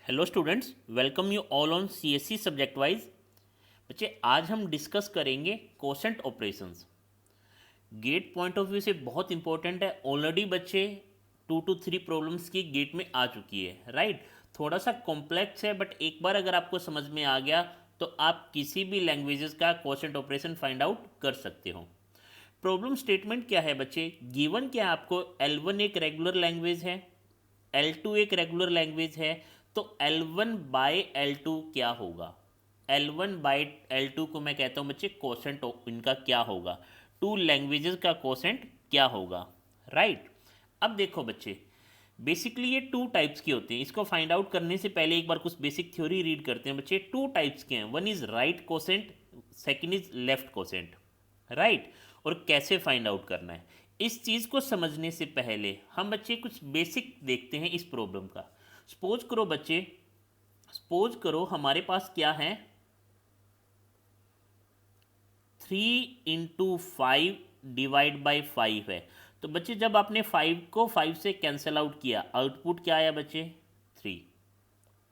Hello students, welcome you all on CSC subject wise. बच्चे आज हम डिस्कस करेंगे quotient operations. GATE point of view से बहुत इंपॉर्टेंट है। ऑलरेडी बच्चे 2 to 3 प्रॉब्लम्स की गेट में आ चुकी है, राइट। थोड़ा सा कॉम्प्लेक्स है बट एक बार अगर आपको समझ में आ गया तो आप किसी भी लैंग्वेजेस का कोसेंट ऑपरेशन फाइंड आउट कर सकते हो। प्रॉब्लम स्टेटमेंट क्या है बच्चे? गिवन क्या आपको L1 एक रेगुलर लैंग्वेज है, L2 एक रेगुलर लैंग्वेज है, तो L1 बाय L2 क्या होगा? L1 बाय L2 को मैं कहता हूँ बच्चे कोसेंट इनका क्या होगा, टू लैंग्वेजेस का कोसेंट क्या होगा, राइट। अब देखो बच्चे, बेसिकली ये 2 टाइप्स की होती हैं। इसको फाइंड आउट करने से पहले एक बार कुछ बेसिक थ्योरी रीड करते हैं बच्चे। 2 टाइप्स के हैं, one is right quotient, second is left quotient, right. और कैसे फाइंड आउट करना है, इस चीज़ को समझने से पहले हम बच्चे कुछ बेसिक देखते हैं इस प्रॉब्लम का। सपोज करो बच्चे, सपोज करो हमारे पास क्या है, 3 × 5 डिवाइड बाई 5 है। तो बच्चे जब आपने 5 को 5 से कैंसिल आउट किया, आउटपुट क्या आया बच्चे? 3,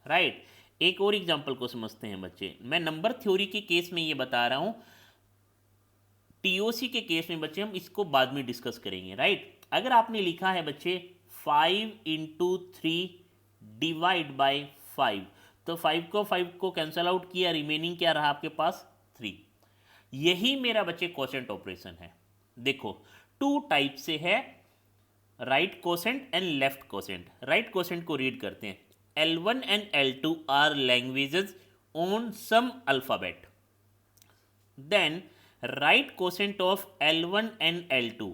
राइट। एक और एग्जांपल को समझते हैं बच्चे। मैं नंबर थ्योरी के केस में ये बता रहा हूं, टीओसी के केस में बच्चे हम इसको बाद में डिस्कस करेंगे, राइट। अगर आपने लिखा है बच्चे 5 × 3 डिवाइड बाय 5, तो 5 को कैंसल आउट किया, रिमेनिंग क्या रहा आपके पास? 3। यही मेरा बच्चे कोसेंट ऑपरेशन है। देखो 2 टाइप से है, right quotient and left quotient. Right quotient को रीड करते हैं। L1 and L2 are languages on some alphabet, then right quotient of L1 and L2।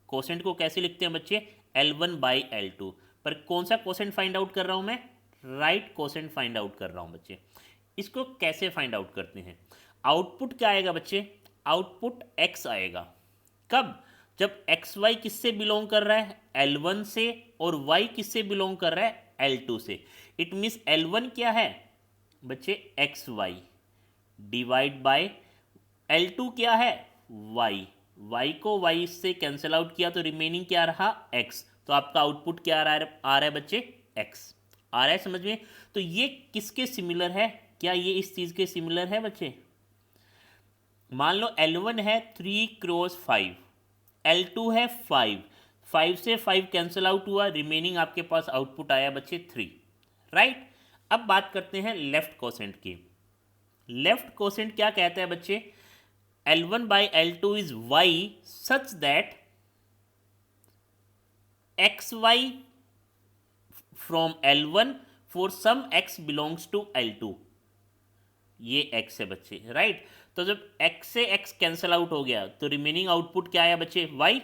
Quotient को कैसे लिखते हैं बच्चे? L1 by L2। पर कौन सा कोसेंट फाइंड आउट कर रहा हूं मैं? राइट कोसेंट फाइंड आउट कर रहा हूं बच्चे। इसको कैसे फाइंड आउट करते हैं? आउटपुट क्या आएगा बच्चे? आउटपुट x आएगा। कब? जब एक्स वाई किससे बिलोंग कर रहा है? L1 से, और y किससे बिलोंग कर रहा है? L2 से। इट मीन्स L1 क्या है बच्चे? X Y divide by L2 क्या है? y। y को y से कैंसिल आउट किया तो रिमेनिंग क्या रहा? x। तो आपका आउटपुट क्या आ रहा है बच्चे? x आ रहा है, समझ में? तो ये किसके सिमिलर है? क्या ये इस चीज के सिमिलर है बच्चे? मान लो L1 है 3 × 5, L2 है 5, 5 से 5 कैंसिल आउट हुआ, रिमेनिंग आपके पास आउटपुट आया बच्चे 3, राइट। अब बात करते हैं लेफ्ट कोसेंट की। लेफ्ट कोसेंट क्या कहता है बच्चे? L1 by L2 is y such that xy from L1 for some x belongs to L2। ये x है बच्चे, राइट। तो जब x से x कैंसिल आउट हो गया तो रिमेनिंग आउटपुट क्या आया बच्चे? y।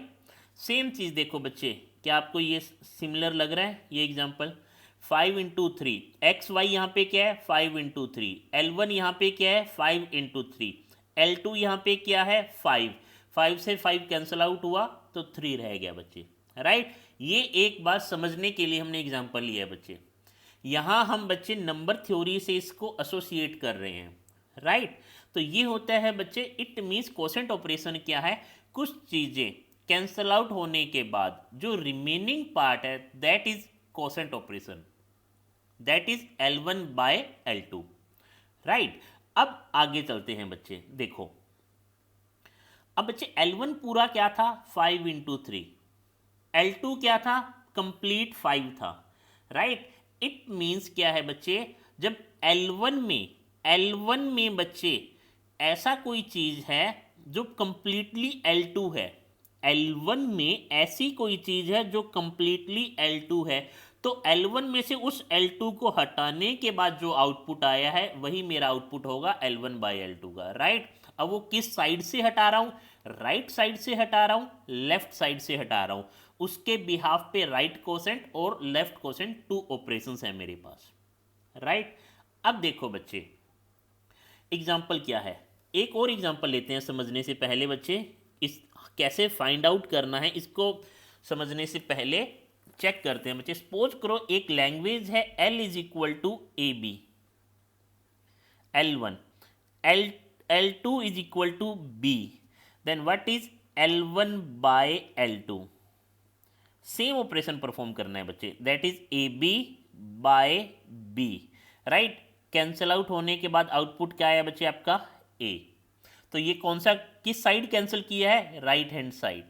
सेम चीज देखो बच्चे, क्या आपको ये सिमिलर लग रहा है? ये एग्जांपल 5 × 3, एक्स वाई यहाँ पे क्या है? 5 × 3। L1 यहाँ पे क्या है? 5 × 3। L2 यहाँ पे क्या है? 5। 5 से 5 कैंसिल आउट हुआ तो 3 रह गया बच्चे, राइट। ये एक बात समझने के लिए हमने एग्जांपल लिया है बच्चे। यहाँ हम बच्चे नंबर थ्योरी से इसको एसोसिएट कर रहे हैं, राइट। तो ये होता है बच्चे, इट मीन्स कोसेंट ऑपरेशन क्या है? कुछ चीज़ें कैंसल आउट होने के बाद जो रिमेनिंग पार्ट है that is quotient operation, that is L1 by L2, right. अब आगे चलते हैं बच्चे। देखो अब बच्चे L1 पूरा क्या था? 5 × 3। L2 क्या था? कंप्लीट 5 था, राइट। इट मीन्स क्या है बच्चे? जब L1 में बच्चे ऐसा कोई चीज है जो कंप्लीटली L2 है, L1 में ऐसी कोई चीज है जो कंप्लीटली L2 है, तो L1 में से उस L2 को हटाने के बाद जो आउटपुट आया है वही मेरा आउटपुट होगा L1 बाई L2 का, राइट। अब वो किस साइड से हटा रहा हूं? राइट साइड से हटा रहा हूं, लेफ्ट साइड से हटा रहा हूं। उसके बिहाफ पे राइट कोसेंट और लेफ्ट कोसेंट 2 ऑपरेशंस हैं मेरे पास, राइट। अब देखो बच्चे एग्जाम्पल क्या है, एक और एग्जाम्पल लेते हैं समझने से पहले बच्चे। इस कैसे फाइंड आउट करना है इसको समझने से पहले चेक करते हैं बच्चे। सपोज करो एक लैंग्वेज है L is equal to A B, L1, L2 is equal to B, then what is L1 by L2? Same operation perform करना है बच्चे, that is A B by B, right. Cancel out होने के बाद output क्या आया बच्चे आपका ए। तो ये कौन सा, किस साइड कैंसिल किया है, राइट हैंड साइड,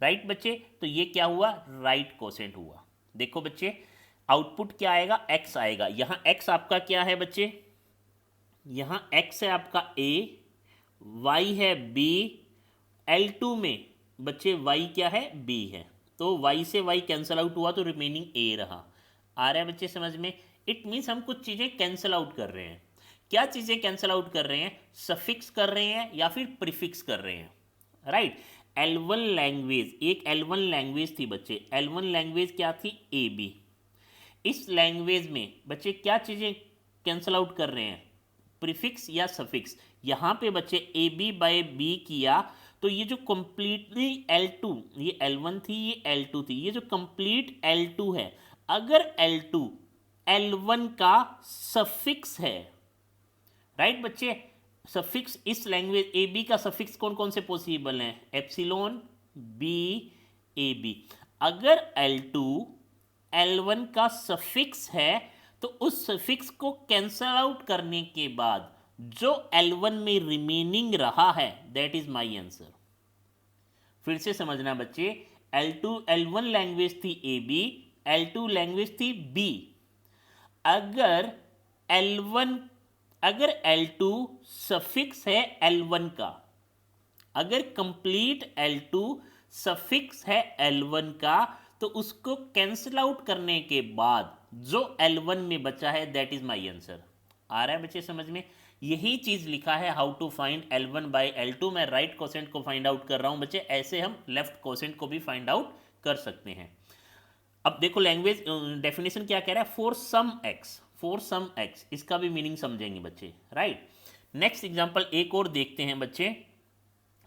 राइट बच्चे। तो ये क्या हुआ, राइट कोसेंट हुआ। देखो बच्चे आउटपुट क्या आएगा, एक्स आएगा। यहाँ एक्स आपका क्या है बच्चे, यहाँ एक्स है आपका ए, वाई है बी, L2 में बच्चे वाई क्या है, बी है। तो वाई से वाई कैंसिल आउट हुआ तो रिमेनिंग ए रहा। आ रहा है बच्चे समझ में। इट मीन्स हम कुछ चीज़ें कैंसिल आउट कर रहे हैं। क्या चीज़ें कैंसिल आउट कर रहे हैं, सफिक्स कर रहे हैं या फिर प्रीफिक्स कर रहे हैं, राइट। L1 लैंग्वेज, एक L1 लैंग्वेज थी बच्चे, L1 लैंग्वेज क्या थी, ए बी। इस लैंग्वेज में बच्चे क्या चीज़ें कैंसिल आउट कर रहे हैं, प्रीफिक्स या सफिक्स। यहाँ पे बच्चे ए बी बाय बी किया तो ये जो कंप्लीटली L2, ये L1 थी ये L2 थी, ये जो कंप्लीट L2 है, अगर L2 L1 का सफिक्स है, राइट बच्चे। सफिक्स इस लैंग्वेज ए बी का सफिक्स कौन कौन से पॉसिबल हैं, एप्सिलॉन बी ए बी। अगर L2 L1 का सफिक्स है तो उस सफिक्स को कैंसल आउट करने के बाद जो L1 में रिमेनिंग रहा है दैट इज माई आंसर। फिर से समझना बच्चे, L1 लैंग्वेज थी ए बी, L2 लैंग्वेज थी बी। अगर L2 सफिक्स है L1 का, अगर कंप्लीट L2 सफिक्स है L1 का, तो उसको कैंसिल आउट करने के बाद जो L1 में बचा है दैट इज माई आंसर। आ रहा है बच्चे समझ में। यही चीज लिखा है how to find L1 by L2। मैं राइट कोसेंट को फाइंड आउट कर रहा हूं बच्चे, ऐसे हम लेफ्ट कोसेंट को भी फाइंड आउट कर सकते हैं। अब देखो लैंग्वेज डेफिनेशन क्या कह रहा है, फॉर सम एक्स, इसका भी मीनिंग समझेंगे बच्चे, राइट। नेक्स्ट एग्जांपल एक और देखते हैं बच्चे।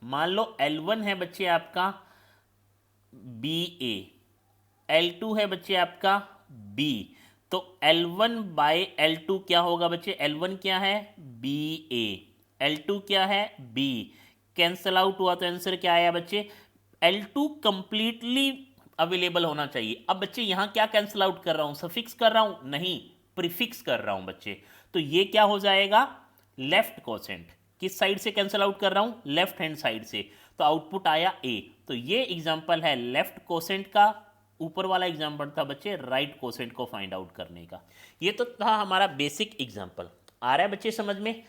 मान लो L1 है बच्चे आपका बी ए, L2 है बच्चे आपका बी। तो L1 बाय L2 क्या होगा बच्चे, L1 क्या है बी ए, L2 क्या है बी। कैंसल आउट हुआ तो आंसर क्या आया बच्चे, L2 कंप्लीटली अवेलेबल होना चाहिए। अब बच्चे यहाँ क्या कैंसिल आउट कर रहा हूँ, सफिक्स कर रहा हूँ, नहीं प्रीफिक्स कर रहा हूँ बच्चे। तो ये क्या हो जाएगा, लेफ्ट कोसेंट। किस साइड से कैंसिल आउट कर रहा हूँ, लेफ्ट हैंड साइड से। तो आउटपुट आया ए। तो ये एग्जांपल है लेफ्ट कोसेंट का, ऊपर वाला एग्जांपल था बच्चे राइट कोसेंट को फाइंड आउट करने का। ये तो था हमारा बेसिक एग्जांपल। आ रहा है बच्चे समझ में।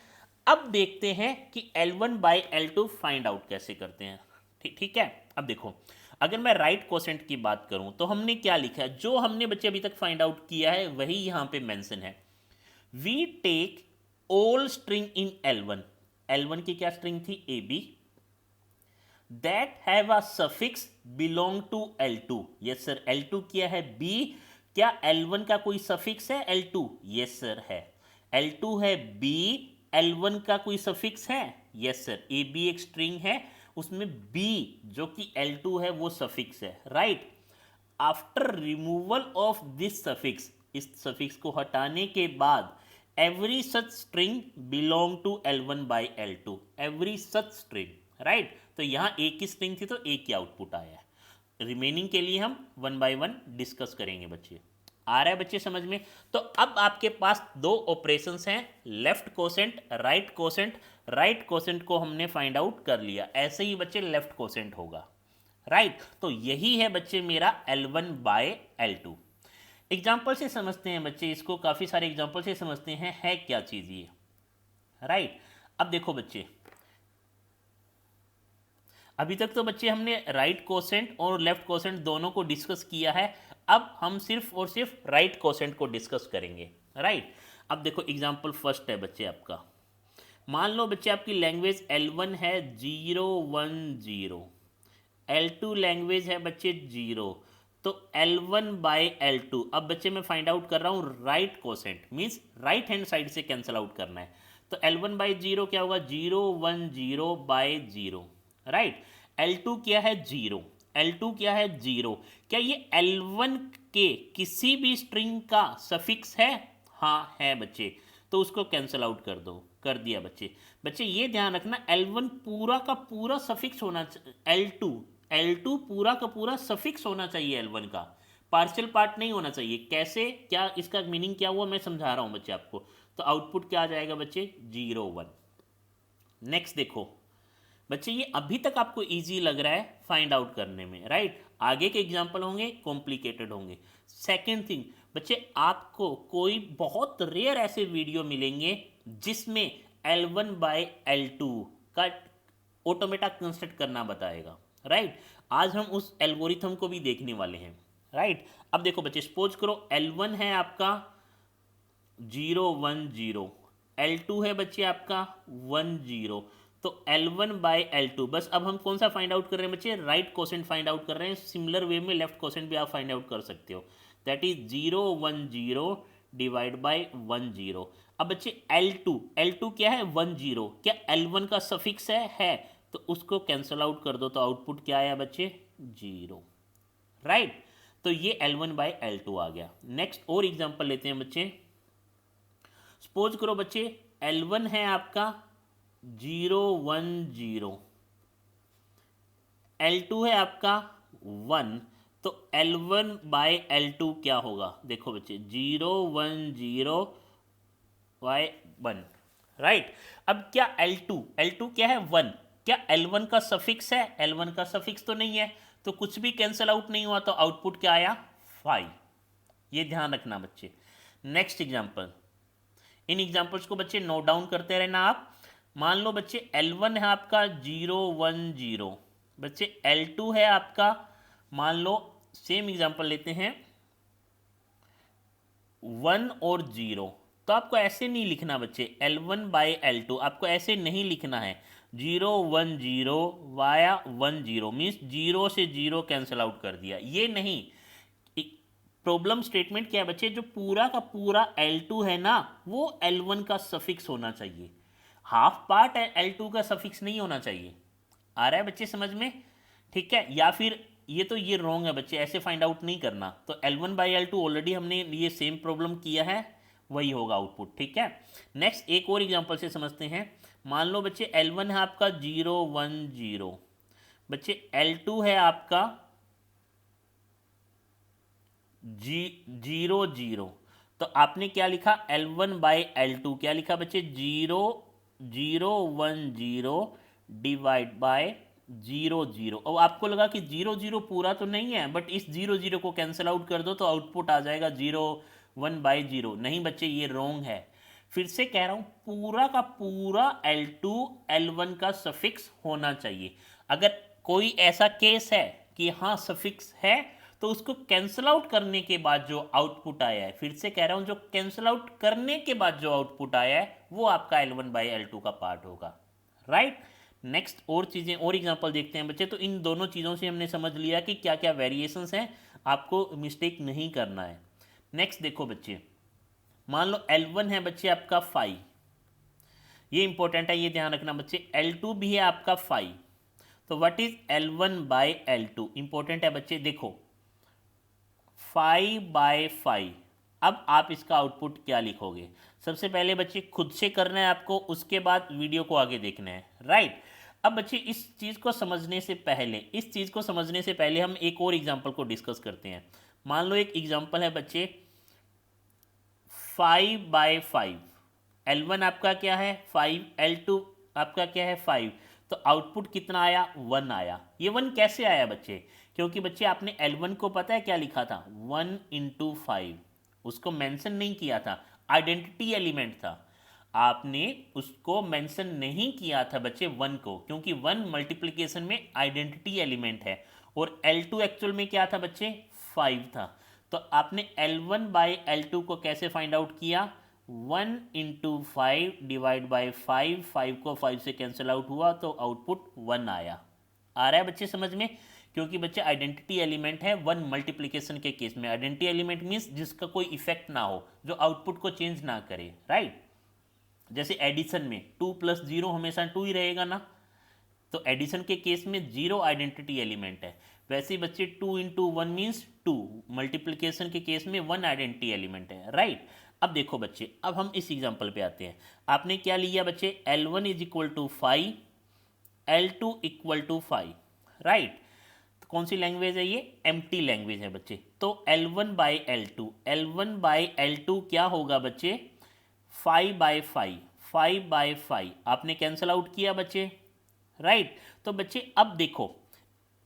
अब देखते हैं कि L1 by L2 find out कैसे करते हैं। ठीक है। अब देखो अगर मैं राइट कोसेंट की बात करूं तो हमने क्या लिखा है, जो हमने बच्चे अभी तक फाइंड आउट किया है वही यहां पे मेंशन है। We take all string in L1 की क्या स्ट्रिंग थी A B, that have a suffix belong to L2। Yes sir, L2 क्या है बी, क्या L1 का कोई सफिक्स है L2, यस सर है। L2 है बी, L1 का कोई सफिक्स है, यस सर। ए बी एक स्ट्रिंग है, उसमें बी जो कि L2 है वो सफिक्स है, right. After removal of this suffix, इस सफिक्स को हटाने के बाद every such string belong to L1 by L2, every such string, right. तो यहाँ एक की स्ट्रिंग थी तो एक की आउटपुट आया है। रिमेनिंग के लिए हम वन बाय वन डिस्कस करेंगे बच्चे। आ रहा है बच्चे समझ में। तो अब आपके पास दो ऑपरेशंस हैं, left quotient right quotient. Right quotient को हमने फाइंड आउट कर लिया, ऐसे ही बच्चे लेफ्ट कोसेंट होगा, राइट। तो यही है बच्चे मेरा L1 बाय L2। एग्जाम्पल से समझते हैं बच्चे इसको, काफ़ी सारे एग्जाम्पल से समझते हैं है क्या चीज़ ये, राइट। अब देखो बच्चे अभी तक तो बच्चे हमने राइट कोसेंट और लेफ्ट कोसेंट दोनों को डिस्कस किया है। अब हम सिर्फ और सिर्फ राइट कोसेंट को डिस्कस करेंगे, राइट। अब देखो एग्जाम्पल फर्स्ट है बच्चे आपका, मान लो बच्चे आपकी लैंग्वेज L1 है 0 1 0, L2 लैंग्वेज है बच्चे 0। तो L1 बाय L2, अब बच्चे मैं फाइंड आउट कर रहा हूँ right quotient, means right hand side से कैंसिल आउट करना है। तो L1 बाय 0 क्या होगा, 0 1 0 बाय 0, राइट। L2 क्या है 0, L2 क्या है 0। क्या ये L1 के किसी भी स्ट्रिंग का सफिक्स है, हाँ है बच्चे। तो उसको कैंसिल आउट कर दो, कर दिया बच्चे। बच्चे ये ध्यान रखना L1 पूरा का पूरा सफिक्स होना, L2 पूरा का पूरा सफिक्स होना चाहिए L1 का, पार्शियल पार्ट नहीं होना चाहिए। कैसे, क्या इसका मीनिंग क्या हुआ मैं समझा रहा हूँ बच्चे आपको। तो आउटपुट क्या आ जाएगा बच्चे, 0 1। नेक्स्ट देखो बच्चे, ये अभी तक आपको इजी लग रहा है फाइंड आउट करने में, राइट। आगे के एग्जाम्पल होंगे कॉम्प्लिकेटेड होंगे। सेकेंड थिंग बच्चे, आपको कोई बहुत रेयर ऐसे वीडियो मिलेंगे जिसमें L1/L2 का ऑटोमेटा कंस्ट्रक्ट करना बताएगा, राइट। आज हम उस एल्गोरिथम को भी देखने वाले हैं, राइट। अब देखो बच्चे, सपोज करो L1 है आपका 0 1 0, L2 है बच्चे आपका 1 0। तो L1/L2, बस अब हम कौन सा फाइंड आउट कर रहे हैं बच्चे, राइट कोसेंट फाइंड आउट कर रहे हैं। सिमिलर वे में लेफ्ट कोसेंट भी आप फाइंड आउट कर सकते हो, दैट इज 0 1 0 डिवाइड बाई 1 0। अब बच्चे L2 क्या है, 1 0, क्या L1 का सफिक्स है, तो उसको कैंसल आउट कर दो, तो आउटपुट क्या आया बच्चे, 0, राइट। तो ये L1/L2 आ गया। नेक्स्ट और एग्जांपल लेते हैं बच्चे। सपोज करो बच्चे L1 है आपका 0 1 0, L2 है आपका 1, तो L1/L2 क्या होगा, देखो बच्चे 0 1 0 y 1, राइट। अब क्या L2 क्या है, 1, क्या L1 का सफिक्स है, L1 का सफिक्स तो नहीं है, तो कुछ भी कैंसल आउट नहीं हुआ, तो आउटपुट क्या आया, 5। ये ध्यान रखना बच्चे। नेक्स्ट एग्जांपल, इन एग्जांपल्स को बच्चे नोट डाउन करते रहना आप। मान लो बच्चे L1 है आपका 0 1 0, बच्चे L2 है आपका, मान लो सेम एग्जांपल लेते हैं 1 और 0। तो आपको ऐसे नहीं लिखना बच्चे, L1/L2 आपको ऐसे नहीं लिखना है, 0 1 0 वाया 1 0 मीन्स 0 से 0 कैंसिल आउट कर दिया, ये नहीं। प्रॉब्लम स्टेटमेंट क्या है बच्चे, जो पूरा का पूरा L2 है ना, वो L1 का सफिक्स होना चाहिए, हाफ पार्ट L2 का सफिक्स नहीं होना चाहिए। आ रहा है बच्चे समझ में, ठीक है। या फिर ये रॉन्ग है बच्चे, ऐसे फाइंड आउट नहीं करना। तो L1/L2 ऑलरेडी हमने ये सेम प्रॉब्लम किया है, वही होगा आउटपुट, ठीक है। नेक्स्ट एक और एग्जांपल से समझते हैं। मान लो बच्चे L1 है आपका 0 1 0, बच्चे L2 है आपका 0 0। तो आपने क्या लिखा, L1/L2 क्या लिखा बच्चे, 0 0 1 0 डिवाइड बाय 0 0। अब आपको लगा कि 0 0 पूरा तो नहीं है, बट इस 0 0 को कैंसिल आउट कर दो तो आउटपुट आ जाएगा 0 1/0। नहीं बच्चे, ये रॉन्ग है। फिर से कह रहा हूं, पूरा का पूरा L2 L1 का सफिक्स होना चाहिए। अगर कोई ऐसा केस है कि हाँ सफिक्स है, तो उसको कैंसिल आउट करने के बाद जो आउटपुट आया है, फिर से कह रहा हूं, जो कैंसिल आउट करने के बाद जो आउटपुट आया है वो आपका L1/L2 का पार्ट होगा, राइट। नेक्स्ट और चीज़ें और एग्जांपल देखते हैं बच्चे। तो इन दोनों चीज़ों से हमने समझ लिया कि क्या क्या वेरिएशंस हैं, आपको मिस्टेक नहीं करना है। नेक्स्ट देखो बच्चे, मान लो L1 है बच्चे आपका 5, ये इंपॉर्टेंट है, ये ध्यान रखना बच्चे। L2 भी है आपका 5, तो व्हाट इज L1/L2, इंपॉर्टेंट है बच्चे। देखो 5/5, अब आप इसका आउटपुट क्या लिखोगे, सबसे पहले बच्चे खुद से करना है आपको, उसके बाद वीडियो को आगे देखना है, राइट। अब बच्चे इस चीज़ को समझने से पहले हम एक और एग्जांपल को डिस्कस करते हैं। मान लो एक एग्जांपल है बच्चे 5/5, L1 आपका क्या है 5, L2 आपका क्या है 5, तो आउटपुट कितना आया, 1 आया। ये 1 कैसे आया बच्चे, क्योंकि बच्चे आपने L1 को पता है क्या लिखा था, 1 × 5, उसको मेंशन नहीं किया था, आइडेंटिटी एलिमेंट था, आपने उसको मेंशन नहीं किया था बच्चे 1 को, क्योंकि 1 मल्टीप्लिकेशन में आइडेंटिटी एलिमेंट है, और L2 एक्चुअल में क्या था बच्चे, 5 था। तो आपने L1/L2 को कैसे फाइंड आउट किया, 1 × 5 डिवाइड बाई 5, 5 को 5 से कैंसिल आउट हुआ, तो आउटपुट 1 आया। आ रहा है बच्चे समझ में, क्योंकि बच्चे आइडेंटिटी एलिमेंट है 1 मल्टीप्लिकेशन के केस में। आइडेंटिटी एलिमेंट मीन्स जिसका कोई इफेक्ट ना हो, जो आउटपुट को चेंज ना करे, राइट। जैसे एडिशन में 2 + 0 हमेशा 2 ही रहेगा ना, तो एडिशन के केस में 0 आइडेंटिटी एलिमेंट है। वैसे ही बच्चे 2 × 1 मीन्स 2, मल्टीप्लिकेशन के केस में 1 आइडेंटिटी एलिमेंट है, राइट। अब देखो बच्चे, अब हम इस एग्जांपल पे आते हैं। आपने क्या लिया बच्चे, L1 = 5, L2 = 5, राइट। कौन सी लैंग्वेज है ये? एम्प्टी लैंग्वेज है बच्चे। तो L1/L2 क्या होगा बच्चे? 5/5, 5/5 आपने कैंसल आउट किया बच्चे, राइट। तो बच्चे अब देखो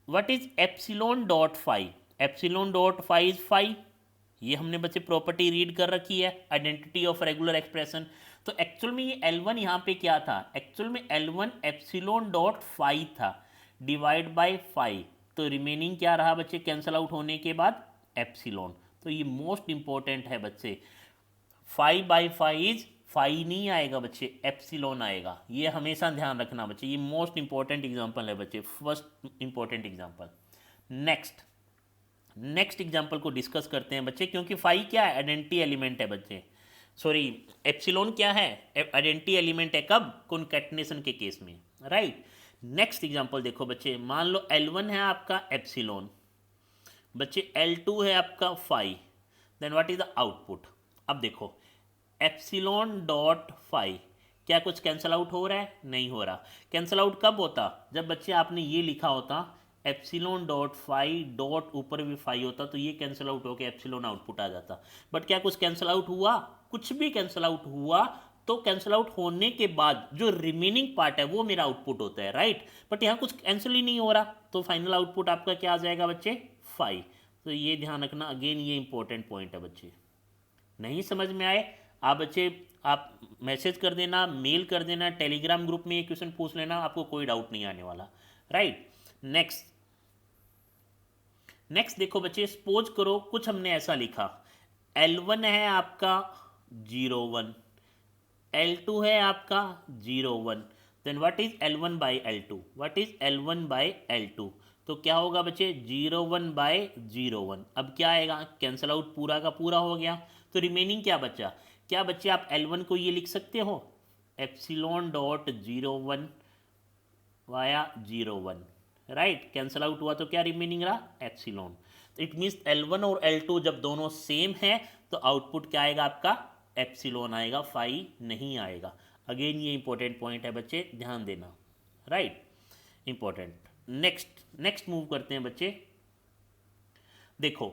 what is epsilon dot 5? Epsilon dot 5 is 5। ये हमने बच्चे प्रॉपर्टी रीड कर रखी है, आइडेंटिटी ऑफ रेगुलर एक्सप्रेशन। तो एक्चुअल में ये L1 यहाँ पे क्या था? एक्चुअल में L1 एप्सिलॉन डॉट 5 था डिवाइड बाय 5। तो रिमेनिंग क्या रहा बच्चे कैंसल आउट होने के बाद? एप्सिलॉन। तो ये मोस्ट इंपॉर्टेंट है बच्चे, 5/5 इज 5 नहीं आएगा बच्चे, एप्सिलॉन आएगा। ये हमेशा ध्यान रखना बच्चे, ये मोस्ट इंपॉर्टेंट एग्जांपल है बच्चे, first important example. Next example को डिस्कस करते हैं बच्चे, क्योंकि 5 क्या है? आइडेंटिटी एलिमेंट है बच्चे, सॉरी एप्सिलॉन क्या है? आइडेंटिटी एलिमेंट है, कब? कॉन्कैटिनेशन के केस में, राइट। नेक्स्ट एग्जांपल देखो बच्चे, मान लो L1 है आपका एप्सिलॉन बच्चे, L2 है आपका 5, then what is the output? अब देखो एप्सिलॉन डॉट 5 क्या कुछ कैंसल आउट हो रहा है? नहीं हो रहा। कैंसल आउट कब होता? जब बच्चे आपने ये लिखा होता एप्सिलॉन डॉट 5 डॉट ऊपर भी 5 होता, तो ये कैंसल आउट होकर एप्सिलॉन आउटपुट आ जाता। बट क्या कुछ कैंसल आउट हुआ? कुछ भी कैंसल आउट हुआ तो कैंसल आउट होने के बाद जो रिमेनिंग पार्ट है वो मेरा आउटपुट होता है, राइट। बट यहाँ कुछ कैंसिल ही नहीं हो रहा, तो फाइनल आउटपुट आपका क्या आ जाएगा बच्चे? 5। तो ये ध्यान रखना, अगेन ये इंपॉर्टेंट पॉइंट है बच्चे। नहीं समझ में आए आप बच्चे, आप मैसेज कर देना, मेल कर देना, टेलीग्राम ग्रुप में ये क्वेश्चन पूछ लेना, आपको कोई डाउट नहीं आने वाला, राइट। नेक्स्ट देखो बच्चे, सपोज करो कुछ हमने ऐसा लिखा, L1 है आपका 0 1, L2 है आपका 0 1, then what is L1/L2? What is L1/L2? तो क्या होगा बच्चे? 0 1/0 1। अब क्या आएगा? कैंसल आउट पूरा का पूरा हो गया, तो रिमेनिंग क्या बचा? क्या बच्चे आप L1 को ये लिख सकते हो epsilon dot 0 1 via 0 1, right. Cancel out हुआ तो क्या रिमेनिंग रहा? एप्सिलॉन। तो इट मीन्स L1 और L2 जब दोनों सेम है तो आउटपुट क्या आएगा आपका? एप्सिलॉन आएगा, 5 नहीं आएगा। अगेन ये इंपॉर्टेंट पॉइंट है बच्चे, ध्यान देना, राइट, इंपॉर्टेंट। नेक्स्ट मूव करते हैं बच्चे। देखो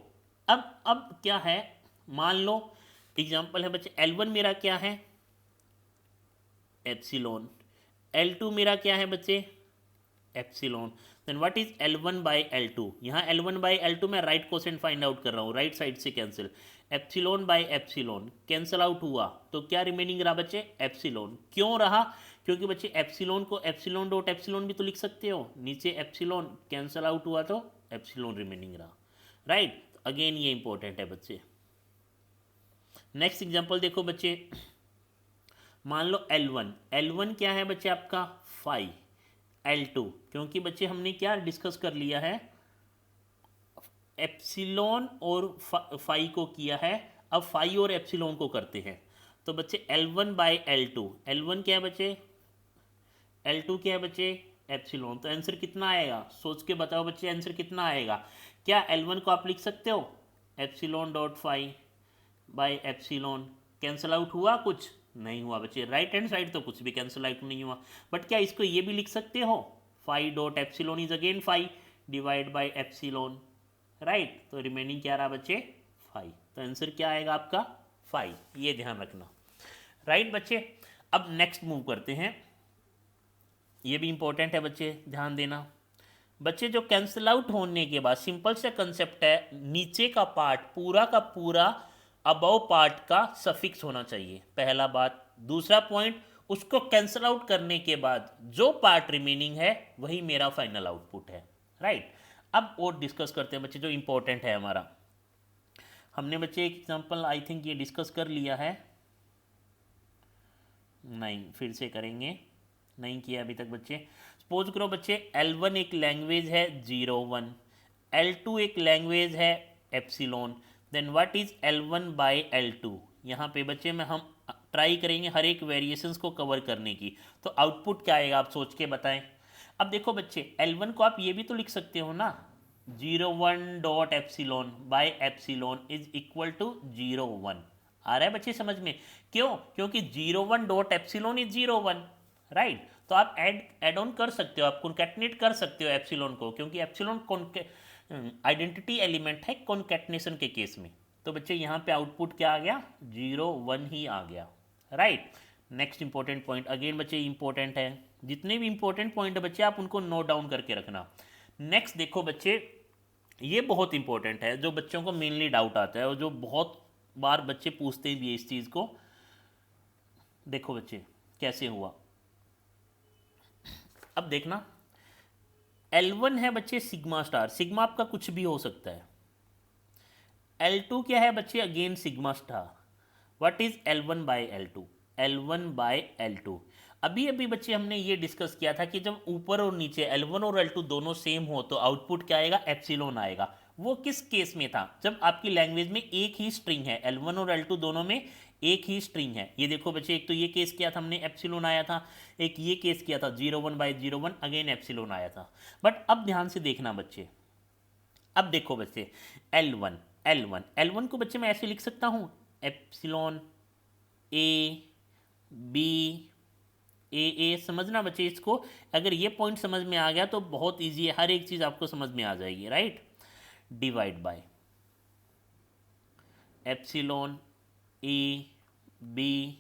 अब क्या है, मान लो एग्जांपल है बच्चे, L1 मेरा क्या है? एप्सिलॉन। L2 मेरा क्या है बच्चे? Epsilon. Then what is L1/L2? यहाँ L1/L2 मैं राइट कोसेंट फाइंड आउट कर रहा हूँ, राइट साइड से cancel. Epsilon by epsilon cancel out हुआ तो क्या रिमेनिंग रहा बच्चे? एप्सिलॉन। क्यों रहा? क्योंकि बच्चे एप्सिलॉन को एप्सिलॉन डॉट एप्सिलॉन भी तो लिख सकते हो, नीचे एप्सिलॉन, कैंसिल आउट हुआ तो एप्सिलॉन रिमेनिंग रहा, राइट। अगेन ये इंपॉर्टेंट है बच्चे। नेक्स्ट एग्जांपल देखो बच्चे, मान लो L1 क्या है बच्चे आपका? 5। L2 क्योंकि बच्चे हमने क्या डिस्कस कर लिया है? एप्सिलॉन और 5 को किया है, अब 5 और एप्सिलॉन को करते हैं। तो बच्चे L1/L2, L1 क्या है बच्चे? L2 क्या है बच्चे? एप्सिलॉन। तो आंसर कितना आएगा? सोच के बताओ बच्चे, आंसर कितना आएगा? क्या L1 को आप लिख सकते हो epsilon dot 5 by epsilon? Cancel out हुआ? कुछ नहीं हुआ बच्चे, राइट हैंड साइड तो कुछ भी कैंसल आउट नहीं हुआ। बट क्या इसको ये भी लिख सकते हो 5 dot epsilon is again 5 divide by epsilon, right. तो रिमेनिंग क्या रहा बच्चे? 5। तो आंसर क्या आएगा आपका? 5। ये ध्यान रखना, राइट बच्चे। अब नेक्स्ट मूव करते हैं, ये भी इंपॉर्टेंट है बच्चे, ध्यान देना। बच्चे जो कैंसिल आउट होने के बाद सिंपल सा कंसेप्ट है, नीचे का पार्ट पूरा का पूरा अबव पार्ट का सफिक्स होना चाहिए, पहला बात। दूसरा पॉइंट, उसको कैंसिल आउट करने के बाद जो पार्ट रिमेनिंग है वही मेरा फाइनल आउटपुट है, राइट। अब और डिस्कस करते हैं बच्चे जो इंपॉर्टेंट है हमारा। हमने बच्चे एक एग्जांपल आई थिंक ये डिस्कस कर लिया है, नहीं फिर से करेंगे, नहीं किया अभी तक बच्चे। सपोज करो बच्चे L1 एक लैंग्वेज है 0 1, L2 एक लैंग्वेज है epsilon, then what is L1/L2? यहाँ पे बच्चे में हम ट्राई करेंगे हर एक वेरिएशंस को कवर करने की, तो आउटपुट क्या आएगा आप सोच के बताएं। अब देखो बच्चे L1 को आप ये भी तो लिख सकते हो ना, 0 1 dot epsilon by epsilon is equal to 0 1। आ रहा है बच्चे समझ में? क्यों? क्योंकि 0 1 डॉट एप्सिलॉन इज 0 1, राइट। तो तो आप ऐड ऑन कर सकते हो, आप कॉन्कैटनेट कर सकते हो एप्सिलॉन को, क्योंकि एप्सिलॉन आइडेंटिटी एलिमेंट है कॉन्कैटनेशन के केस में। तो बच्चे यहाँ पे आउटपुट क्या आ गया, 0 1 ही आ गया, right. Next important point, again बच्चे इंपॉर्टेंट है, जितने भी इंपॉर्टेंट पॉइंट है बच्चे आप उनको नोट डाउन करके रखना। नेक्स्ट देखो बच्चे, ये बहुत इंपॉर्टेंट है, जो बच्चों को मेनली डाउट आता है और जो बहुत बार बच्चे पूछते भी है इस चीज़ को। देखो बच्चे कैसे हुआ, अब देखना, L1 है बच्चे सिग्मा स्टार, सिग्मा आपका कुछ भी हो सकता है। L2 क्या है बच्चे, again sigma star. What is L1 by L2, L1 by L2। अभी अभी बच्चे हमने ये डिस्कस किया था कि जब ऊपर और नीचे L1 और L2 दोनों सेम हो तो आउटपुट क्या आएगा, एप्सिलॉन आएगा। वो किस केस में था, जब आपकी लैंग्वेज में एक ही स्ट्रिंग है, L1 और L2 दोनों में एक ही स्ट्रिंग है। ये देखो बच्चे, एक तो ये केस किया था हमने, एप्सिलॉन आया था, एक ये केस किया था 01/01, अगेन एप्सिलॉन आया था। बट अब ध्यान से देखना बच्चे, अब देखो बच्चे, L1 को बच्चे मैं ऐसे लिख सकता हूँ, एप्सिलॉन ए बी ए, समझना बच्चे इसको, अगर ये पॉइंट समझ में आ गया तो बहुत इजी है, हर एक चीज़ आपको समझ में आ जाएगी, right. Divide by epsilon A B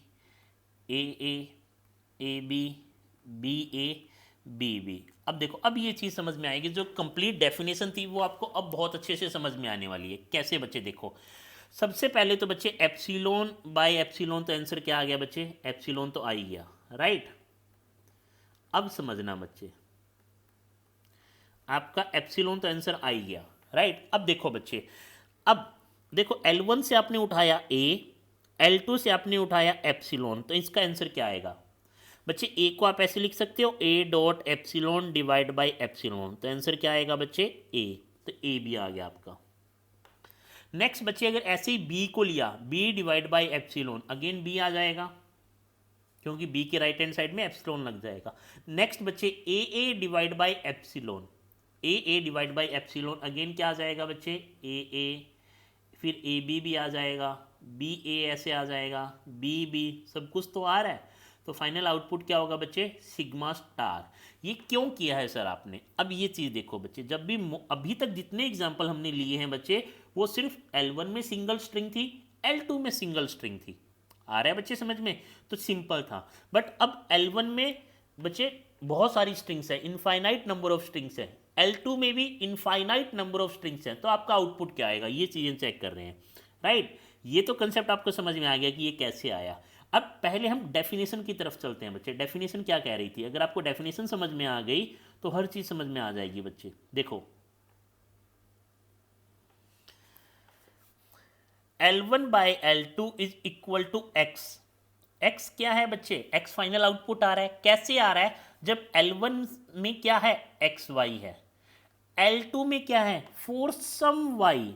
A B. अब देखो, अब ये चीज़ समझ में आएगी, जो कंप्लीट डेफिनेशन थी वो आपको अब बहुत अच्छे से समझ में आने वाली है। कैसे बच्चे, देखो सबसे पहले तो बच्चे एप्सिलॉन बाय एप्सिलॉन, तो आंसर क्या आ गया बच्चे, एप्सिलॉन तो आ ही गया, राइट। अब समझना बच्चे, आपका एप्सिलॉन तो आंसर आ ही गया, राइट। अब देखो बच्चे, अब देखो L1 से आपने उठाया A, L2 से आपने उठाया एप्सिलॉन, तो इसका आंसर क्या आएगा बच्चे, ए को आप ऐसे लिख सकते हो, ए dot epsilon divide by epsilon, तो आंसर क्या आएगा बच्चे, ए, तो ए भी आ गया आपका। नेक्स्ट बच्चे, अगर ऐसे ही बी को लिया, B divide by epsilon, again B आ जाएगा, क्योंकि बी के राइट हैंड साइड में एप्सिलॉन लग जाएगा। नेक्स्ट बच्चे, A divide by epsilon, A divide by epsilon, again क्या आ जाएगा बच्चे, ए, फिर ए भी आ जाएगा, बी ए ऐसे आ जाएगा, बी सब कुछ तो आ रहा है, तो फाइनल आउटपुट क्या होगा बच्चे, सिग्मा स्टार। ये क्यों किया है सर आपने, अब ये चीज़ देखो बच्चे, जब भी अभी तक जितने एग्जाम्पल हमने लिए हैं बच्चे, वो सिर्फ L1 में सिंगल स्ट्रिंग थी, L2 में सिंगल स्ट्रिंग थी, आ रहा है बच्चे समझ में, तो सिंपल था। बट अब L1 में बच्चे बहुत सारी स्ट्रिंग्स है, इनफाइनाइट नंबर ऑफ स्ट्रिंग्स है, L2 में भी इनफाइनाइट नंबर ऑफ स्ट्रिंग्स हैं, तो आपका आउटपुट क्या आएगा, ये चीज़ें चेक कर रहे हैं, राइट। ये तो कंसेप्ट आपको समझ में आ गया कि ये कैसे आया। अब पहले हम डेफिनेशन की तरफ चलते हैं बच्चे, डेफिनेशन क्या कह रही थी। अगर आपको डेफिनेशन समझ में आ गई तो हर चीज़ समझ में आ जाएगी बच्चे। देखो L1 by L2 is equal to X, X क्या है बच्चे, एक्स फाइनल आउटपुट आ रहा है, कैसे आ रहा है, जब L1 में क्या है, एक्स वाई है, L2 में क्या है, for some Y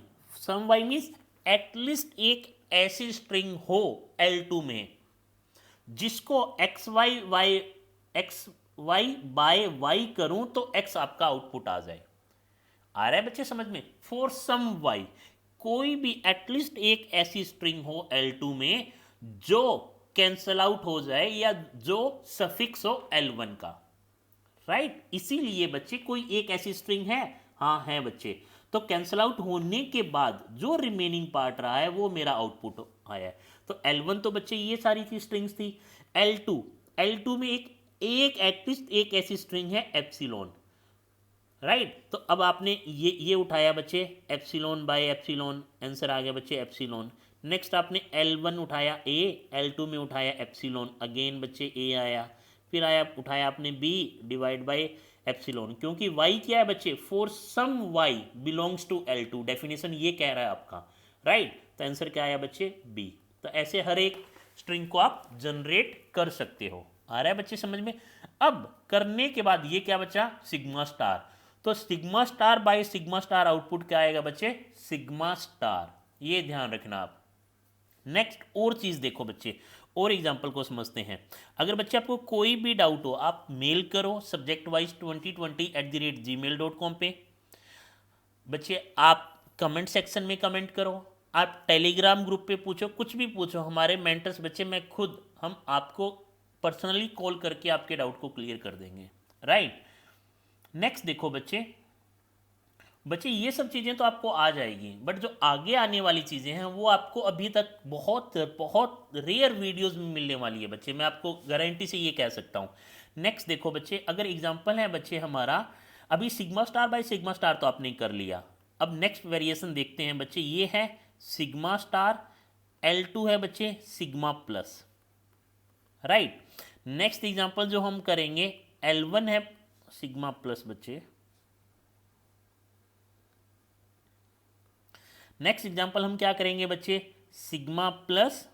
means at least एक ऐसी स्ट्रिंग हो L2 में जिसको एक्स वाई बाय वाई करूं तो एक्स आपका आउटपुट आ जाए। आ रहा है बच्चे समझ में, फॉर सम वाई, कोई भी एटलीस्ट एक ऐसी स्ट्रिंग हो L2 में जो कैंसल आउट हो जाए या जो सफिक्स हो L1 का, राइट। इसीलिए बच्चे कोई एक ऐसी स्ट्रिंग है, हाँ है बच्चे, तो कैंसल आउट होने के बाद जो रिमेनिंग पार्ट रहा है वो मेरा आउटपुट आया है। तो L1 तो बच्चे ये सारी थी स्ट्रिंग्स थी, L2 में एक एटलीस्ट एक ऐसी स्ट्रिंग है एप्सिलॉन, राइट। तो अब आपने ये उठाया बच्चे, एप्सिलॉन बाय एप्सिलॉन, आंसर आ गया बच्चे एप्सिलॉन। नेक्स्ट आपने L1 उठाया ए, L2 में उठाया एप्सिलॉन, अगेन बच्चे ए आया, फिर उठाया आपने बी डिवाइड बाय एप्सिलॉन, क्योंकि y क्या है बच्चे, for some y belongs to L2, definition ये कह रहा है आपका, राइट। तो आंसर क्या आया बच्चे, बी। तो ऐसे हर एक स्ट्रिंग को आप जनरेट कर सकते हो। आ रहा है बच्चे समझ में। अब करने के बाद ये क्या बचा, सिग्मा स्टार, तो sigma star by sigma star output क्या आएगा बच्चे, सिग्मा स्टार, ये ध्यान रखना आप। नेक्स्ट और चीज़ देखो बच्चे, और एग्जाम्पल को समझते हैं। अगर बच्चे आपको कोई भी डाउट हो आप मेल करो subjectwise2020@gmail.com पे। बच्चे आप कमेंट सेक्शन में कमेंट करो, आप टेलीग्राम ग्रुप पे पूछो, कुछ भी पूछो, हमारे मेंटर्स बच्चे मैं खुद हम आपको पर्सनली कॉल करके आपके डाउट को क्लियर कर देंगे, राइट। नेक्स्ट देखो बच्चे, ये सब चीज़ें तो आपको आ जाएगी, बट जो आगे आने वाली चीज़ें हैं वो आपको अभी तक बहुत बहुत रेयर वीडियोस में मिलने वाली है बच्चे, मैं आपको गारंटी से ये कह सकता हूँ। नेक्स्ट देखो बच्चे, अगर एग्जांपल है बच्चे हमारा, अभी sigma star by sigma star तो आपने कर लिया, अब नेक्स्ट वेरिएशन देखते हैं बच्चे, ये है सिग्मा स्टार, L2 है बच्चे sigma plus, right. Next example जो हम करेंगे, L1 है सिग्मा प्लस बच्चे। नेक्स्ट एग्जाम्पल हम क्या करेंगे बच्चे, sigma plus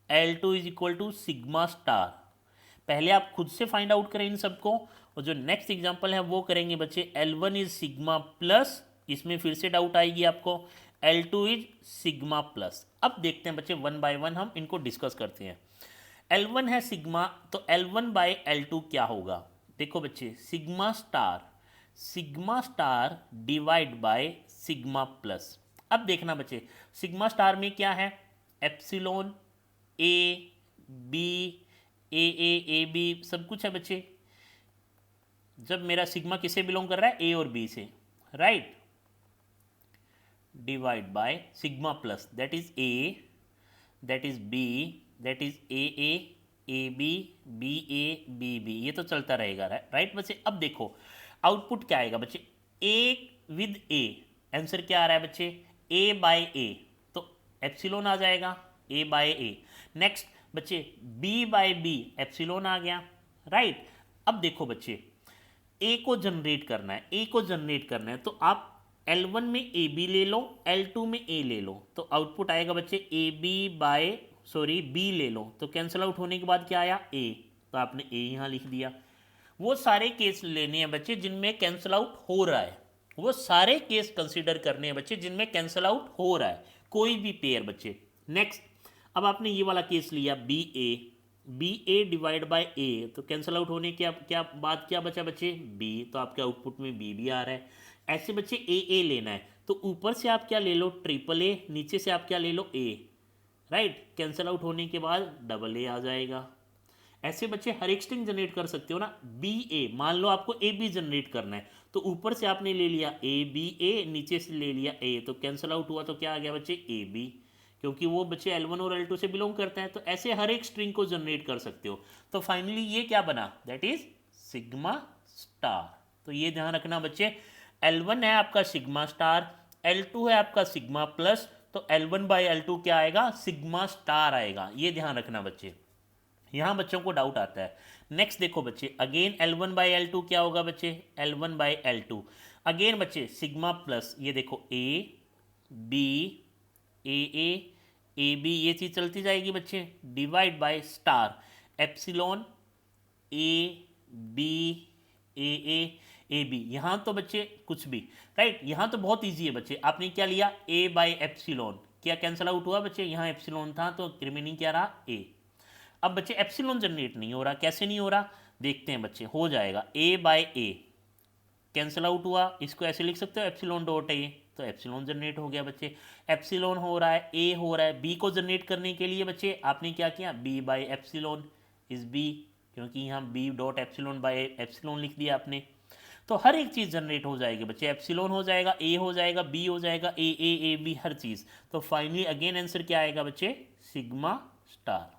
L2 is equal to sigma star. पहले आप खुद से फाइंड आउट करें इन सबको, और जो नेक्स्ट एग्जाम्पल है वो करेंगे बच्चे L1 इज सिग्मा प्लस, इसमें फिर से डाउट आएगी आपको, L2 इज सिग्मा प्लस। अब देखते हैं बच्चे वन बाय वन हम इनको डिस्कस करते हैं। L1 है सिग्मा, तो L1 बाय L2 क्या होगा, देखो बच्चे sigma star divide by sigma plus. अब देखना बच्चे, सिग्मा स्टार में क्या है, epsilon A B A B सब कुछ है बच्चे। जब मेरा सिग्मा किससे बिलोंग कर रहा है, ए और बी से, right, divide by sigma plus, that is A, that is B, that is A B, ये तो चलता रहेगा, राइट बच्चे। अब देखो आउटपुट क्या आएगा बच्चे, ए विद ए, आंसर क्या आ रहा है बच्चे, ए बाय ए, तो एप्सिलॉन आ जाएगा ए बाय ए। नेक्स्ट बच्चे बी बाय बी, एप्सिलॉन आ गया, राइट। अब देखो बच्चे, ए को जनरेट करना है, तो आप L1 में ए बी ले लो, L2 में ए ले लो, तो आउटपुट आएगा बच्चे ए बी बाय बी ले लो, तो कैंसिल आउट होने के बाद क्या आया, ए, तो आपने ए यहाँ लिख दिया। वो सारे केस लेने हैं बच्चे जिनमें कैंसिल आउट हो रहा है, वो सारे केस कंसीडर करने हैं बच्चे जिनमें कैंसिल आउट हो रहा है, कोई भी पेयर बच्चे। नेक्स्ट, अब आपने ये वाला केस लिया बी ए डिवाइड बाय ए, तो कैंसिल आउट होने के क्या बात क्या बचा बच्चे, बी, तो आपके आउटपुट में बी भी आ रहा है। ऐसे बच्चे ए लेना है, तो ऊपर से आप क्या ले लो, ट्रिपल ए, नीचे से आप क्या ले लो, ए, राइट। कैंसिल आउट होने के बाद डबल ए आ जाएगा। ऐसे बच्चे हर एक स्ट्रिंग जनरेट कर सकते हो ना, बी ए, मान लो आपको ए बी जनरेट करना है, तो ऊपर से आपने ले लिया ए बी ए, नीचे से ले लिया ए, तो कैंसिल आउट हुआ, तो क्या आ गया बच्चे, ए बी, क्योंकि वो बच्चे L1 और L2 से बिलोंग करते हैं। तो ऐसे हर एक स्ट्रिंग को जनरेट कर सकते हो। तो फाइनली ये क्या बना, दैट इज सिग्मा स्टार। तो ये ध्यान रखना बच्चे, L1 है आपका सिग्मा स्टार, L2 है आपका सिग्मा प्लस, तो L1 बाय L2 क्या आएगा, सिग्मा स्टार आएगा, ये ध्यान रखना बच्चे, यहाँ बच्चों को डाउट आता है। नेक्स्ट देखो बच्चे, अगेन L1 बाय L2 क्या होगा बच्चे, L1 बाय L2, अगेन बच्चे सिग्मा प्लस, ये देखो ए बी ए बी, ये चीज़ चलती जाएगी बच्चे, divide by star, epsilon A B A B. यहाँ तो बच्चे कुछ भी, राइट, यहाँ तो बहुत इजी है बच्चे, आपने क्या लिया, ए बाय एप्सिलॉन, क्या कैंसिल आउट हुआ बच्चे, यहाँ एप्सिलॉन था तो रिमेनिंग क्या रहा, ए। अब बच्चे एप्सिलॉन जनरेट नहीं हो रहा, कैसे नहीं हो रहा, देखते हैं बच्चे, हो जाएगा ए बाय ए, कैंसिल आउट हुआ, इसको ऐसे लिख सकते हो एप्सिलॉन डॉट ए, तो एप्सिलॉन जनरेट हो गया बच्चे। एप्सिलॉन हो रहा है, ए हो रहा है, बी को जनरेट करने के लिए बच्चे आपने क्या किया, B by epsilon is B, क्योंकि यहाँ B dot epsilon by epsilon लिख दिया आपने, तो हर एक चीज़ जनरेट हो जाएगी बच्चे, एप्सिलॉन हो जाएगा, ए हो जाएगा, बी हो जाएगा, ए बी, हर चीज़। तो फाइनली अगेन आंसर क्या आएगा बच्चे, सिग्मा स्टार।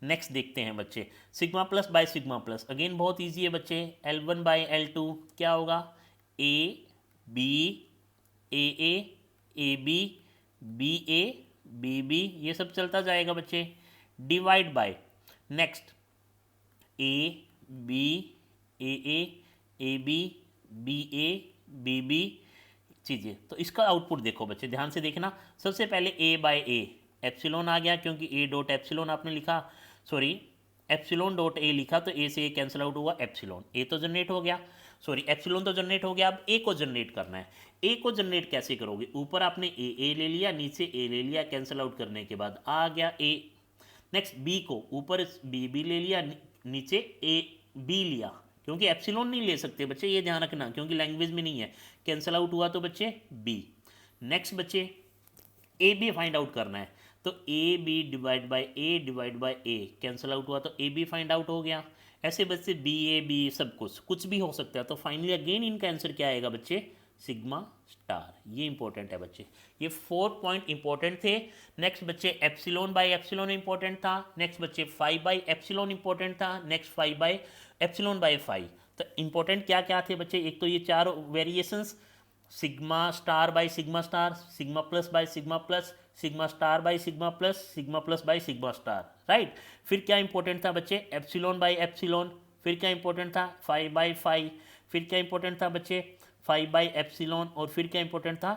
नेक्स्ट देखते हैं बच्चे, sigma plus by sigma plus, again बहुत इजी है बच्चे, L1 बाय L2 क्या होगा, ए बी ए बी, ये सब चलता जाएगा बच्चे, divide by, next A B चीज़ें। तो इसका आउटपुट देखो बच्चे, ध्यान से देखना, सबसे पहले ए बाय ए, एप्सिलॉन आ गया क्योंकि ए डॉट एप्सिलॉन आपने लिखा, सॉरी एप्सिलॉन डॉट ए लिखा, तो ए से ए कैंसिल आउट हुआ, एप्सिलॉन, ए तो जनरेट हो गया, सॉरी एप्सिलॉन तो जनरेट हो गया। अब ए को जनरेट करना है, ए को जनरेट कैसे करोगे, ऊपर आपने ए ले लिया, नीचे ए ले लिया, कैंसिल आउट करने के बाद आ गया ए। नेक्स्ट बी को ऊपर बी ले लिया, नीचे ए बी लिया, क्योंकि एप्सिलॉन नहीं ले सकते बच्चे, ये ध्यान रखना, क्योंकि लैंग्वेज में नहीं है, कैंसिल आउट हुआ तो बच्चे बी। नेक्स्ट बच्चे ए बी फाइंड आउट करना है, तो A B divide by A cancel out हुआ, तो ए बी फाइंड आउट हो गया। ऐसे बच्चे बी ए बी सब कुछ भी हो सकता है। तो फाइनली अगेन इनका आंसर क्या आएगा बच्चे, सिग्मा स्टार। ये इंपॉर्टेंट है बच्चे, ये 4 पॉइंट इंपॉर्टेंट थे। नेक्स्ट बच्चे एप्सिलॉन बाय एप्सिलॉन इंपॉर्टेंट था। नेक्स्ट बच्चे 5 बाय एप्सिलॉन इंपॉर्टेंट था। Next 5 by epsilon bye 5। तो इंपॉर्टेंट क्या क्या थे बच्चे, एक तो ये 4 variations, sigma star by sigma star, sigma plus by sigma plus, sigma star by sigma plus by sigma star, right. फिर क्या इंपॉर्टेंट था बच्चे, एप्सिलॉन बाय एप्सिलॉन। फिर क्या इंपॉर्टेंट था, 5 बाय 5। फिर क्या इंपॉर्टेंट था बच्चे, 5 बाय एप्सिलॉन। और फिर क्या इंपॉर्टेंट था,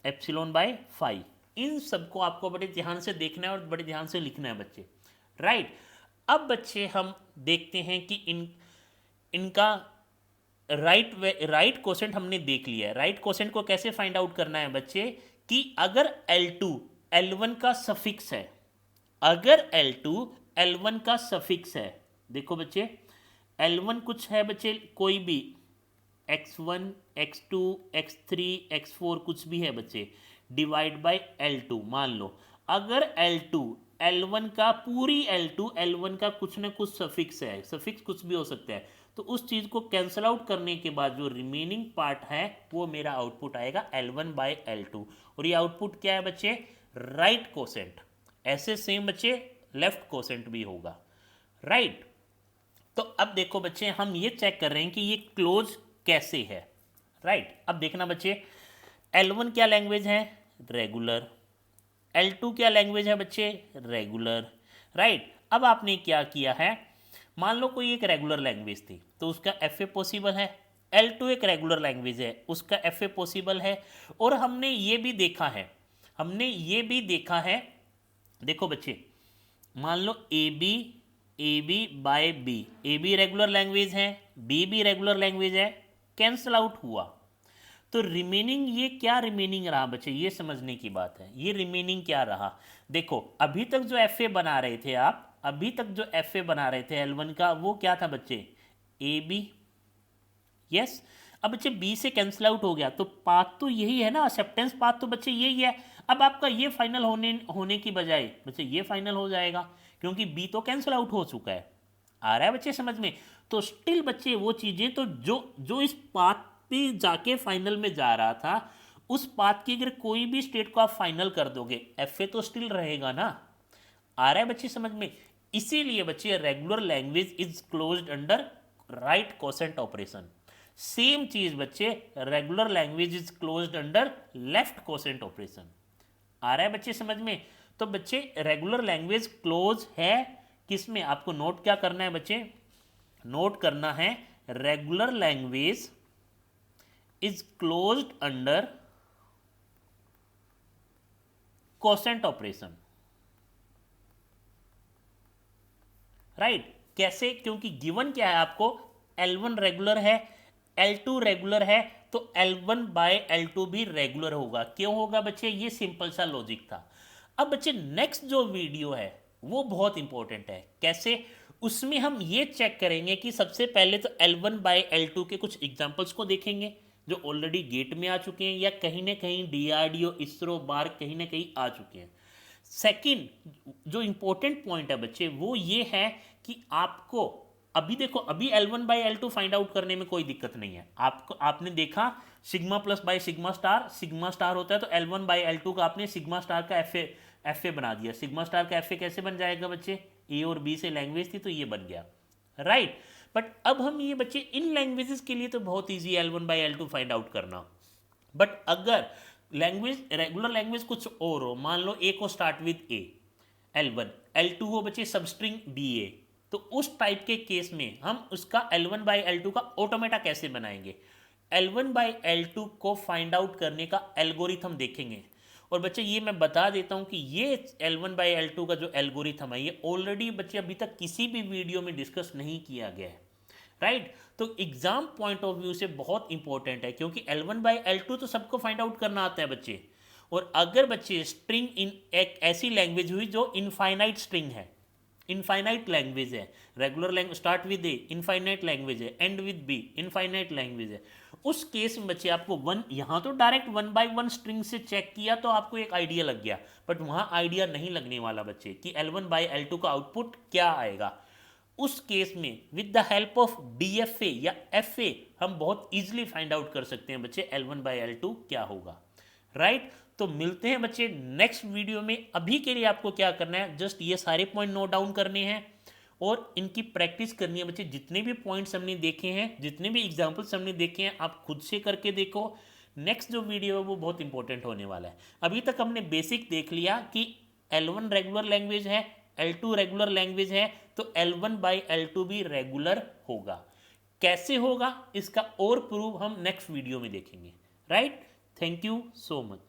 एप्सिलॉन बाय 5। इन सबको आपको बड़े ध्यान से देखना है और बड़े ध्यान से लिखना है बच्चे, राइट। अब बच्चे हम देखते हैं कि इनका राइट क्वोशेंट हमने देख लिया है। राइट क्वोशेंट को कैसे फाइंड आउट करना है बच्चे, कि अगर L2 L1 का सफिक्स है, अगर L2 L1 का सफिक्स है, देखो बच्चे L1 कुछ है बच्चे, कोई भी x1 x2 x3 x4 कुछ भी है बच्चे, डिवाइड बाय L2। मान लो अगर L2 L1 का पूरी L2 L1 का कुछ ना कुछ सफिक्स है, सफिक्स कुछ भी हो सकता है, तो उस चीज़ को कैंसल आउट करने के बाद जो रिमेनिंग पार्ट है वो मेरा आउटपुट आएगा L1 बाय L2। और ये आउटपुट क्या है बच्चे, राइट कोसेंट। ऐसे सेम बच्चे लेफ्ट कोसेंट भी होगा, राइट। तो अब देखो बच्चे हम ये चेक कर रहे हैं कि ये क्लोज कैसे है, राइट। अब देखना बच्चे, L1 क्या लैंग्वेज है, रेगुलर। L2 क्या लैंग्वेज है बच्चे, रेगुलर, राइट। अब आपने क्या किया है, मान लो कोई एक रेगुलर लैंग्वेज थी तो उसका FA पॉसिबल है। L2 एक रेगुलर लैंग्वेज है, उसका FA पॉसिबल है। और हमने ये भी देखा है, देखो बच्चे मान लो A B by B, A B regular language है, बी भी रेगुलर लैंग्वेज है, कैंसल आउट हुआ। तो रिमेनिंग ये क्या रिमेनिंग रहा बच्चे, ये समझने की बात है। ये रिमेनिंग क्या रहा, देखो अभी तक जो FA बना रहे थे आप, अभी तक जो FA बना रहे थे L1 का, वो क्या था बच्चे, ए बी, यस। अब बच्चे बी से कैंसिल आउट हो गया, तो पाथ तो यही है ना, एक्सेप्टेंस पाथ तो बच्चे यही है। अब आपका ये फाइनल होने की बजाय बच्चे ये फाइनल हो जाएगा, क्योंकि बी तो कैंसिल आउट हो चुका है। आ रहा है बच्चे समझ में। तो स्टिल बच्चे वो चीज़ें तो जो इस पाथ पे जाके फाइनल में जा रहा था, उस पाथ की अगर कोई भी स्टेट को आप फाइनल कर दोगे, FA तो स्टिल रहेगा ना। आ रहा है बच्चे समझ में। इसीलिए बच्चे regular language is closed under right quotient operation. Same चीज बच्चे, regular language is closed under left quotient operation. आ रहा है बच्चे समझ में। तो बच्चे रेगुलर लैंग्वेज क्लोज है किसमें, आपको नोट क्या करना है बच्चे, नोट करना है regular language is closed under quotient operation, right. कैसे, क्योंकि गिवन क्या है आपको, L1 रेगुलर है, L2 रेगुलर है, तो L1 बाय L2 भी रेगुलर होगा। क्यों होगा बच्चे, ये सिंपल सा लॉजिक था। अब बच्चे नेक्स्ट जो वीडियो है वो बहुत इंपॉर्टेंट है। कैसे, उसमें हम ये चेक करेंगे कि सबसे पहले तो L1 बाय L2 के कुछ एग्जांपल्स को देखेंगे जो ऑलरेडी गेट में आ चुके हैं या कहीं ना कहीं DRDO इसरो बार्क कहीं ना कहीं आ चुके हैं। सेकंड जो इंपॉर्टेंट पॉइंट है बच्चे वो ये है कि आपको अभी देखो, अभी L1 by L2 find out करने में कोई दिक्कत नहीं है। आपने देखा sigma plus by sigma star होता है, तो L1 बाई L2 का आपने सिग्मा स्टार का FA बना दिया। सिग्मा स्टार का FA कैसे बन जाएगा बच्चे, A और B से लैंग्वेज थी तो ये बन गया, राइट। बट अब हम ये बच्चे इन लैंग्वेजेस के लिए तो बहुत ईजी है L1 by L2 find out करना। बट अगर लैंग्वेज रेगुलर लैंग्वेज कुछ और हो, मान लो A को start with A, L1, L2 हो बच्चे सबस्ट्रिंग BA, तो उस टाइप के केस में हम उसका L1 बाई L2 का ऑटोमेटा कैसे बनाएंगे, L1 बाई L2 को फाइंड आउट करने का एल्गोरिथम देखेंगे। और बच्चे ये मैं बता देता हूँ कि ये L1 बाई L2 का जो एल्गोरिथम है ये ऑलरेडी बच्चे अभी तक किसी भी वीडियो में डिस्कस नहीं किया गया है, राइट। तो एग्जाम पॉइंट ऑफ व्यू से बहुत इंपॉर्टेंट है, क्योंकि L1 बाई L2 तो सबको फाइंड आउट करना आता है बच्चे। और अगर बच्चे स्ट्रिंग इन एक ऐसी लैंग्वेज हुई जो इनफाइनाइट स्ट्रिंग है, इनफाइनाइट लैंग्वेज है, regular language start with A, infinite language है, end with B, infinite language है, उस केस में बच्चे आपको वन, यहाँ तो डायरेक्ट 1 by 1 स्ट्रिंग से चेक किया तो आपको एक आइडिया लग गया, बट वहाँ आइडिया नहीं लगने वाला बच्चे कि L1 by L2 का आउटपुट क्या आएगा। उस केस में with the help of DFA या FA हम बहुत इजीली फाइंड आउट कर सकते हैं बच्चे L1 by L2 क्या होगा, राइट। तो मिलते हैं बच्चे नेक्स्ट वीडियो में। अभी के लिए आपको क्या करना है, जस्ट ये सारे पॉइंट नोट डाउन करने हैं और इनकी प्रैक्टिस करनी है बच्चे। जितने भी पॉइंट्स हमने देखे हैं, जितने भी एग्जाम्पल्स हमने देखे हैं, आप खुद से करके देखो। नेक्स्ट जो वीडियो है वो बहुत इंपॉर्टेंट होने वाला है। अभी तक हमने बेसिक देख लिया कि L1 रेगुलर लैंग्वेज है, L2 रेगुलर लैंग्वेज है, तो L1 by L2 भी रेगुलर होगा। कैसे होगा इसका और प्रूफ हम नेक्स्ट वीडियो में देखेंगे, right. Thank you so much.